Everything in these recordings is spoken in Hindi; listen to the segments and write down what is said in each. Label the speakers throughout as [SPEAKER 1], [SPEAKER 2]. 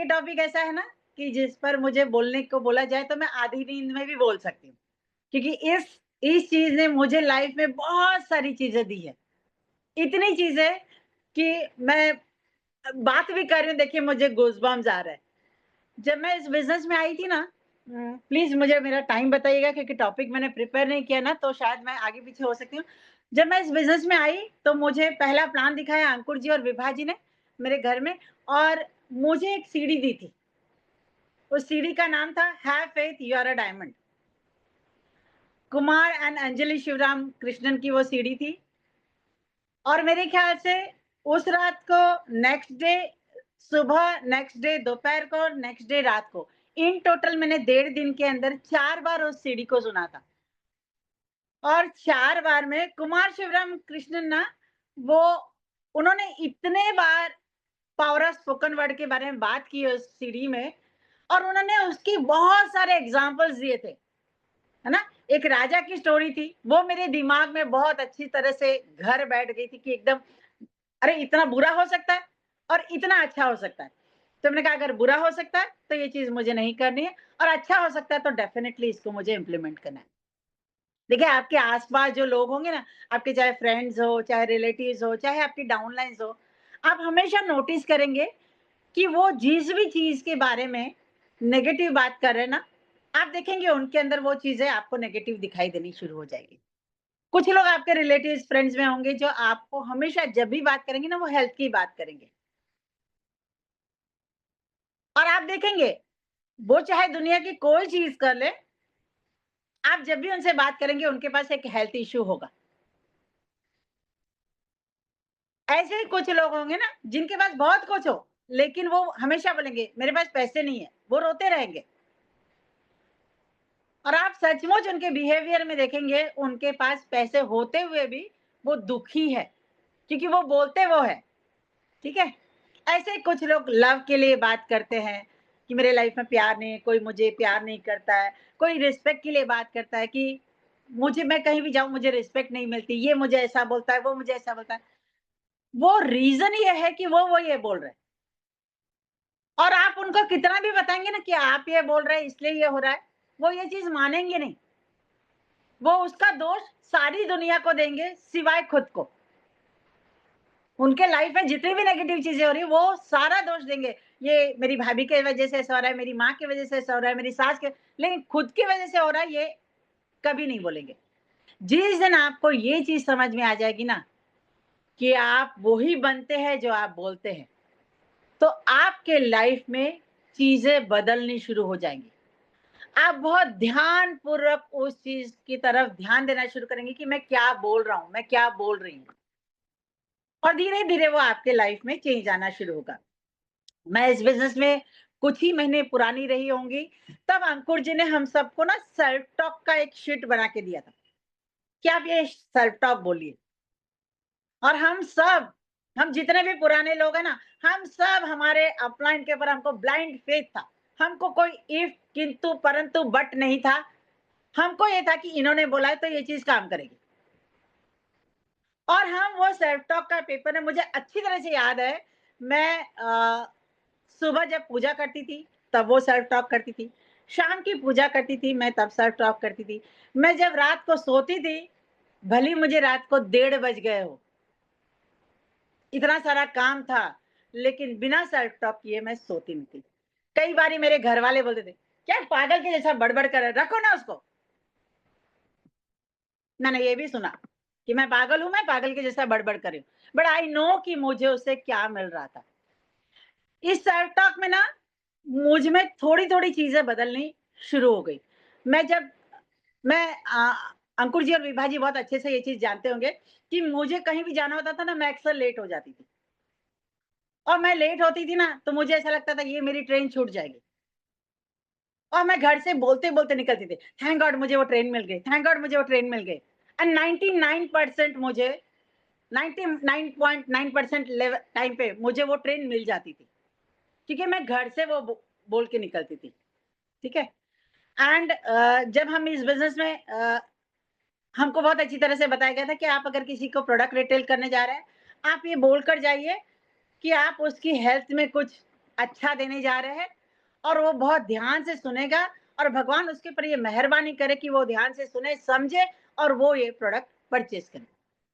[SPEAKER 1] टॉपिक ऐसा है ना कि जिस पर मुझे बोलने को बोला जाए तो मैं आधी नींद में भी बोल सकती हूँ। क्योंकि इस चीज़ ने मुझे लाइफ में बहुत सारी चीज़ें दी है। इतनी चीज़ें कि मैं बात भी कर रही हूँ, देखिए मुझे गूज़बम्प्स आ रहा है। जब मैं इस बिज़नेस में आई थी ना, प्लीज़ मुझे मेरा टाइम बताइएगा क्योंकि टॉपिक मैंने प्रिपेयर नहीं किया ना, तो शायद मैं आगे-पीछे हो सकती हूँ। जब मैं इस बिज़नेस में आई, तो मुझे पहला प्लान दिखाया अंकुर जी और विभा जी ने मेरे घर में, और मुझे एक सीढ़ी दी थी। उस सीढ़ी का नाम था have faith you are a diamond. Kumar and Anjali Shivaram Krishnan की वो सीढ़ी थी, और मेरे ख्याल से उस रात को, नेक्स्ट डे सुबह, नेक्स्ट डे दोपहर को, नेक्स्ट डे रात को, इन टोटल मैंने 1.5 दिन के अंदर 4 बार उस सीढ़ी को सुना था। और 4 बार में कुमार शिवराम कृष्णन ना, वो उन्होंने इतने बार पावर ऑफ स्पोकन वर्ड के बारे में बात की है उस सीढ़ी में, और उन्होंने उसकी बहुत सारे एग्ज़ाम्पल्स दिए थे, है ना? एक राजा की स्टोरी थी, वो मेरे दिमाग में बहुत अच्छी तरह से घर बैठ गई थी कि एकदम, अरे! इतना बुरा हो सकता है और इतना अच्छा हो सकता है। तो मैंने कहा अगर बुरा हो सकता है, तो ये चीज़ मुझे नहीं करनी है, और अच्छा हो सकता है तो डेफ़िनिटली इसको मुझे इम्प्लीमेंट करना है। देखिए, आपके आस-पास जो लोग होंगे ना, आपके चाहे फ्रेंड्स हो, चाहे रिलेटिव्स हो, चाहे आपकी डाउनलाइन्स हो, आप हमेशा नोटिस करेंगे कि वो जिस भी चीज़ के बारे में नेगेटिव बात कर रहे हैं ना, आप देखेंगे उनके अंदर वो चीज़ें आपको नेगेटिव दिखाई देनी शुरू हो जाएगी। कुछ लोग आपके रिलेटिव्स, फ्रेंड्स में होंगे जो आपको हमेशा जब भी बात करेंगे ना, वो हेल्थ की बात करेंगे। और आप देखेंगे, वो चाहे दुनिया की कोई चीज़ कर लें, आप जब भी उनसे बात करेंगे, उनके पास एक हेल्थ इश्यू होगा। ऐसे ही कुछ लोग होंगे ना, जिनके पास बहुत कुछ हो, लेकिन वो हमेशा बोलेंगे, मेरे पास पैसे नहीं है, वो रोते रहेंगे। और आप सचमुच उनके बिहेवियर में देखेंगे, उनके पास पैसे होते हुए भी वो दुखी है, क्योंकि वो बोलते वो है, ठीक है? ऐसे ही कुछ लोग लव के लिए बात करते हैं कि मेरे लाइफ में प्यार नहीं है, कोई मुझे प्यार नहीं करता है, कोई रिस्पेक्ट के लिए बात करता है कि मुझे, मैं कहीं भी जाऊँ मुझे रिस्पेक्ट नहीं मिलती, ये मुझे ऐसा बोलता है, वो मुझे ऐसा बोलता है। वो रीज़न ये है कि वो ये बोल रहे हैं, और आप उनको कितना भी बताएँगे ना कि आप ये बोल रहे हैं इसलिए ये हो रहा है, वो ये चीज़ मानेंगे नहीं। वो उसका दोष सारी दुनिया को देंगे सिवाय खुद को। उनके लाइफ में जितनी भी नेगेटिव चीज़ें हो रही हैं, वो सारा दोष देंगे। ये मेरी भाभी की वज़ह से ऐसा हो रहा है, मेरी माँ की वज़ह से ऐसा हो रहा है, मेरी सास के, लेकिन खुद की वज़ह से हो रहा है, ये कभी नहीं बोलेंगे। जिस दिन आपको ये चीज़ समझ में आ जाएगी ना कि आप वही बनते हैं जो आप बोलते हैं, तो आपके लाइफ में चीज़ें बदलनी शुरू हो जाएँगी। आप बहुत ध्यानपूर्वक उस चीज़ की तरफ ध्यान देना शुरू करेंगे कि मैं क्या बोल रहा हूँ, मैं क्या बोल रही हूँ। और धीरे-धीरे वो आपके लाइफ में चेंज आना शुरू होगा। मैं इस बिज़नेस में कुछ ही महीने पुरानी रही होंगी, तब अंकुर जी ने हम सबको ना सेल्फ टॉक का एक शीट बना के दिया था, कि आप ये सेल्फ टॉक बोलिए। और हम जितने भी पुराने लोग हैं ना, हम सब, हमारे अपलाइन के ऊपर हमको ब्लाइंड फेथ था। हमको कोई इफ, किंतु, परंतु, बट नहीं था। हमको ये था कि इन्होंने बोला है तो ये चीज़ काम करेगी। और हम वो सेल्फ टॉक का पेपर है, मुझे अच्छी तरह से याद है, मैं सुबह जब पूजा करती थी, तब वो सेल्फ टॉक करती थी। शाम की पूजा करती थी, मैं तब सेल्फ टॉक करती थी। मैं जब रात को सोती थी, भले ही मुझे रात को 1:30 बज गए हो, इतना सारा काम था, लेकिन बिना सेल्फ टॉक किए मैं सोती नहीं थी। कई बारी मेरे घरवाले बोलते थे, "क्या पागल के जैसा बड़बड़ कर रहा है, रखो ना उसको।" मैंने ये भी सुना कि मैं पागल हूँ, मैं पागल के जैसा बड़बड़ कर रही हूँ। बट आई नो कि मुझे उससे क्या मिल रहा था। इस सेल्फ टॉक में ना, मुझ में थोड़ी-थोड़ी चीज़ें बदलनी शुरू हो गई। मैं जब मैं अंकुर जी और विभा जी बहुत अच्छे से ये चीज़ जानते होंगे कि मुझे कहीं भी जाना होता था ना, मैं अक्सर लेट हो जाती थी। और मैं लेट होती थी ना, तो मुझे ऐसा लगता था ये मेरी ट्रेन छूट जाएगी। और मैं घर से बोलते-बोलते निकलती थी, थैंक गॉड मुझे वो ट्रेन मिल गई, थैंक गॉड मुझे वो ट्रेन मिल गई। एंड 99% मुझे, 99.9% टाइम पे मुझे वो ट्रेन मिल जाती थी, क्योंकि मैं घर से वो बोल के निकलती थी, ठीक है? एंड जब हम इस बिज़नेस में हमको बहुत अच्छी तरह से बताया गया था कि आप अगर किसी को प्रोडक्ट रिटेल करने जा रहे हैं, आप ये बोलकर जाइए कि आप उसकी हेल्थ में कुछ अच्छा देने जा रहे हैं और वो बहुत ध्यान से सुनेगा और भगवान उसके ऊपर ये मेहरबानी करे कि वो ध्यान से सुने, समझे और वो ये प्रोडक्ट परचेज़ करे।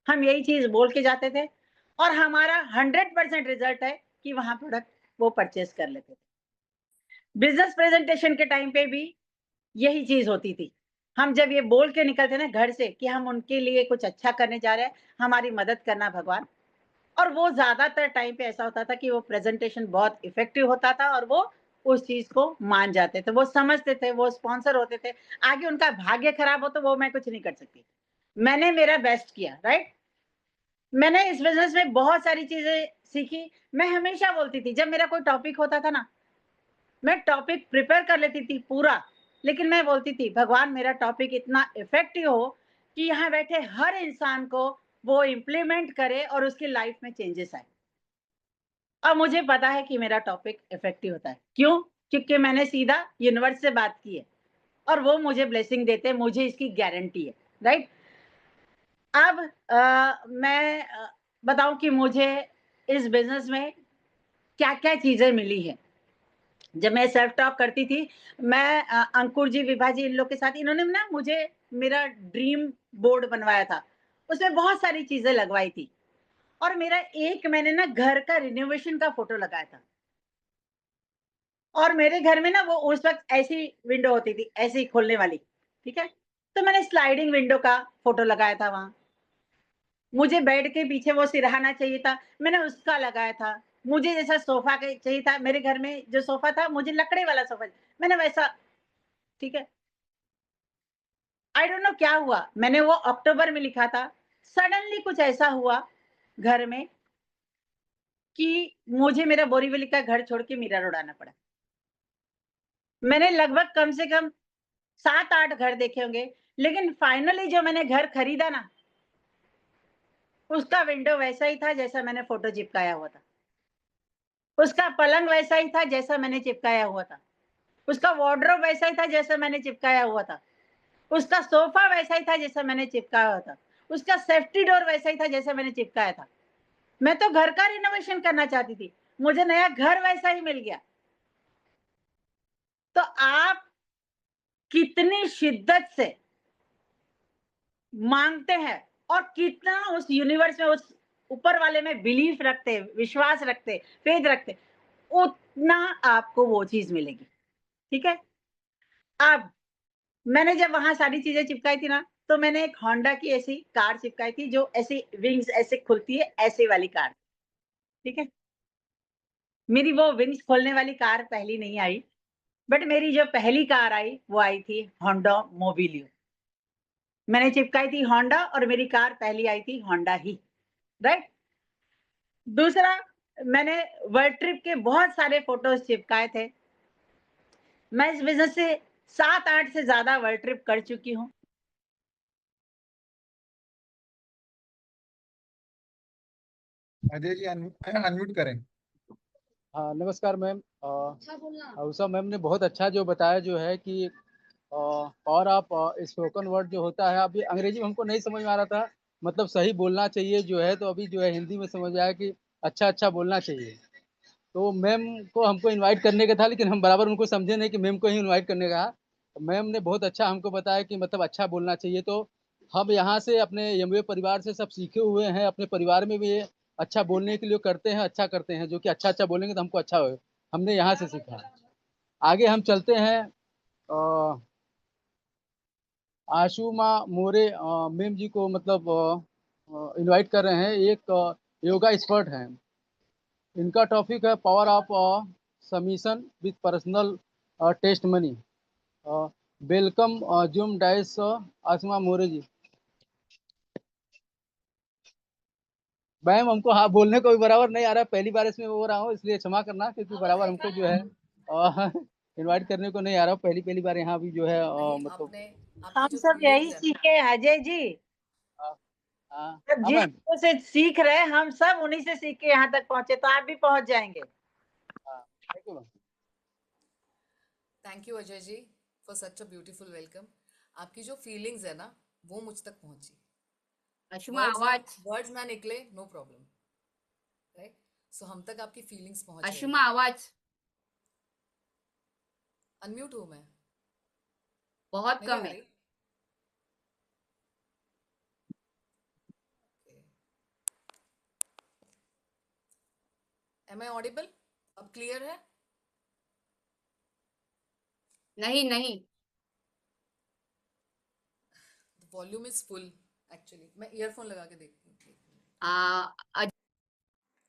[SPEAKER 1] हम यही चीज़ बोल के जाते थे और हमारा 100% रिज़ल्ट है कि वहाँ प्रोडक्ट वो परचेज़ कर लेते थे। बिज़नेस प्रेज़ेंटेशन के टाइम पे भी यही चीज़ होती थी। हम जब ये बोल के निकलते ना घर से कि हम उनके लिए कुछ अच्छा करने जा रहे हैं, हमारी मदद करना भगवान, और वो ज़्यादातर टाइम पे ऐसा होता था कि वो प्रेज़ेंटेशन बहुत इफ़ेक्टिव होता था और वो उस चीज़ को मान जाते थे। वो समझते थे, वो स्पॉन्सर होते थे। आगे उनका भाग्य खराब हो तो वो मैं कुछ नहीं कर सकती। मैंने मेरा बेस्ट किया, राइट? मैंने इस बिज़नेस में बहुत सारी चीज़ें सीखी। मैं हमेशा बोलती थी जब मेरा कोई टॉपिक होता था ना, मैं टॉपिक प्रिपेयर कर लेती थी पूरा, लेकिन मैं बोलती थी भगवान मेरा टॉपिक इतना इफ़ेक्टिव हो कि यहाँ बैठे हर इंसान को वो इम्प्लीमेंट करे और उसकी लाइफ़ में चेंजेस आए। अब मुझे पता है कि मेरा टॉपिक इफ़ेक्टिव होता है। क्यों? क्योंकि मैंने सीधा यूनिवर्स से बात की है और वो मुझे ब्लेसिंग देते हैं, मुझे इसकी गारंटी है, राइट? अब मैं बताऊँ कि मुझे इस बिज़नेस में क्या-क्या चीज़ें मिली हैं। जब मैं सेल्फ टॉक करती थी, मैं अंकुर जी, विभा जी इन लोग के साथ इन्होंने ना मुझे मेरा ड्रीम बोर्ड बनवाया था। उसमें बहुत सारी चीज़ें लगवाई थी और मेरा एक मैंने ना घर का रिनोवेशन का फ़ोटो लगाया था। और मेरे घर में ना वो उस वक़्त ऐसी विंडो होती थी, ऐसे ही खोलने वाली, ठीक है? तो मैंने स्लाइडिंग विंडो का फ़ोटो लगाया था वहाँ। मुझे बेड के पीछे वो सिरहाना चाहिए था, मैंने उसका लगाया था। मुझे जैसा सोफ़ा के चाहिए था, मेरे घर में जो सोफ़ा था, मुझे लकड़ी वाला सोफ़ा, मैंने वैसा, ठीक है? आई डोंट नो क्या हुआ, मैंने वो अक्टूबर में लिखा था, सडनली कुछ ऐसा हुआ घर में कि मुझे मेरा बोरीवली का घर छोड़ के मीरा रोड आना पड़ा। मैंने लगभग कम से कम 7-8 घर देखे होंगे, लेकिन फाइनली जो मैंने घर खरीदा ना, उसका विंडो वैसा ही था जैसा मैंने फ़ोटो चिपकाया हुआ था। उसका पलंग वैसा ही था जैसा मैंने चिपकाया हुआ था। उसका वार्डरोब वैसा ही था जैसा मैंने चिपकाया हुआ था। उसका सोफ़ा वैसा ही था जैसा मैंने चिपकाया हुआ था। उसका सेफ्टी डोर वैसा ही था जैसा मैंने चिपकाया था। मैं तो घर का रिनोवेशन करना चाहती थी। मुझे नया घर वैसा ही मिल गया। तो आप कितनी शिद्दत से माँगते हैं और कितना उस यूनिवर्स में, उस ऊपर वाले में बिलीफ रखते, विश्वास रखते, फ़ेथ रखते, उतना आपको वो चीज़ मिलेगी, ठीक है? अब मैंने जब वहाँ सारी चीज़ें चिपकाई थी ना, तो मैंने एक होंडा की ऐसी कार चिपकाई थी जो ऐसी विंग्स ऐसे खुलती है, ऐसे वाली कार, ठीक है? मेरी वो विंग्स खोलने वाली कार पहली नहीं आई, बट मेरी जो पहली कार आई, वो आई थी होंडा मोबिलियो। मैंने चिपकाई थी होंडा और मेरी कार पहली आई थी होंडा ही, राइट? दूसरा, मैंने वर्ल्ड ट्रिप के बहुत सारे फ़ोटोज़ चिपकाए थे। मैं इस बिज़नेस से 7-8 से ज़्यादा वर्ल्ड ट्रिप कर चुकी हूँ।
[SPEAKER 2] अजय जी अनम्यूट करें।
[SPEAKER 3] हाँ, नमस्कार मैम। उषा मैम ने बहुत अच्छा जो बताया जो है कि और आप स्पोकन वर्ड जो होता है, अभी अंग्रेजी में हमको नहीं समझ में आ रहा था, मतलब सही बोलना चाहिए जो है, तो अभी जो है हिंदी में समझ में आया कि अच्छा बोलना चाहिए। तो मैम को हमको इनवाइट करने का था, लेकिन हम बराबर उनको समझे नहीं कि मैम को ही इनवाइट करने का। तो मैम ने बहुत अच्छा हमको बताया कि मतलब अच्छा बोलना चाहिए। तो हम यहाँ से अपने एमवे परिवार से सब सीखे हुए हैं, अपने परिवार में भी ये अच्छा बोलने के लिए करते हैं, अच्छा करते हैं, जो कि अच्छा बोलेंगे तो हमको अच्छा हो। हमने यहाँ से सीखा। आगे हम चलते हैं। आशुमा मोरे मैम जी को मतलब इनवाइट कर रहे हैं। एक योगा एक्सपर्ट हैं। इनका टॉपिक है power of submission with personal testimony. Welcome Zoom dais Asma More ji. Ma'am हमको हाँ बोलने को भी बराबर नहीं आ रहा है, पहली बार इसमें हो रहा हूँ, इसलिए क्षमा करना, क्योंकि बराबर हमको जो है इनवाइट करने को नहीं आ रहा, पहली बार यहाँ भी जो है
[SPEAKER 4] नहीं,
[SPEAKER 3] मतलब
[SPEAKER 4] आपने आपकी
[SPEAKER 1] हम
[SPEAKER 4] जो
[SPEAKER 1] सब
[SPEAKER 4] फीलिंग्स
[SPEAKER 1] यही
[SPEAKER 4] है ना,
[SPEAKER 1] सीखे हैं अजय जी।
[SPEAKER 3] हाँ
[SPEAKER 1] अब
[SPEAKER 3] हाँ
[SPEAKER 1] जिस
[SPEAKER 3] मैम।
[SPEAKER 1] लोगों से सीख रहे हैं, हम सब उन्हीं से सीख के यहाँ तक पहुँचे, तो आप भी पहुँच जाएँगे।
[SPEAKER 3] हाँ, thank you ma'am.
[SPEAKER 4] Thank you Ajay ji for such a beautiful welcome. आपकी जो फीलिंग्स है ना, वो मुझ तक पहुंची।
[SPEAKER 5] अशुमा आवाज।
[SPEAKER 4] वर्ड्स ना निकले, नो प्रॉब्लम, राइट? सो हम तक आपकी फीलिंग्स पहुंच रही
[SPEAKER 5] अशुमा
[SPEAKER 4] हैं।
[SPEAKER 5] आवाज।
[SPEAKER 4] अनम्यूट हूँ मैं,
[SPEAKER 5] बहुत
[SPEAKER 4] नहीं
[SPEAKER 5] कम
[SPEAKER 4] आ
[SPEAKER 5] है।
[SPEAKER 4] रही? Am I audible? अब क्लियर है?
[SPEAKER 5] नहीं नहीं,
[SPEAKER 4] वॉल्यूम इज फुल एक्चुअली। मैं ईयरफोन लगा के देखती हूँ।
[SPEAKER 5] आ,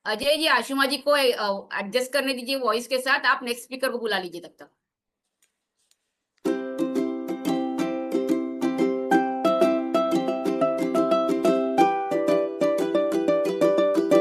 [SPEAKER 5] अजय जी आशुमा जी को एडजस्ट करने दीजिए वॉइस के साथ, आप नेक्स्ट स्पीकर को बुला लीजिए तब तक।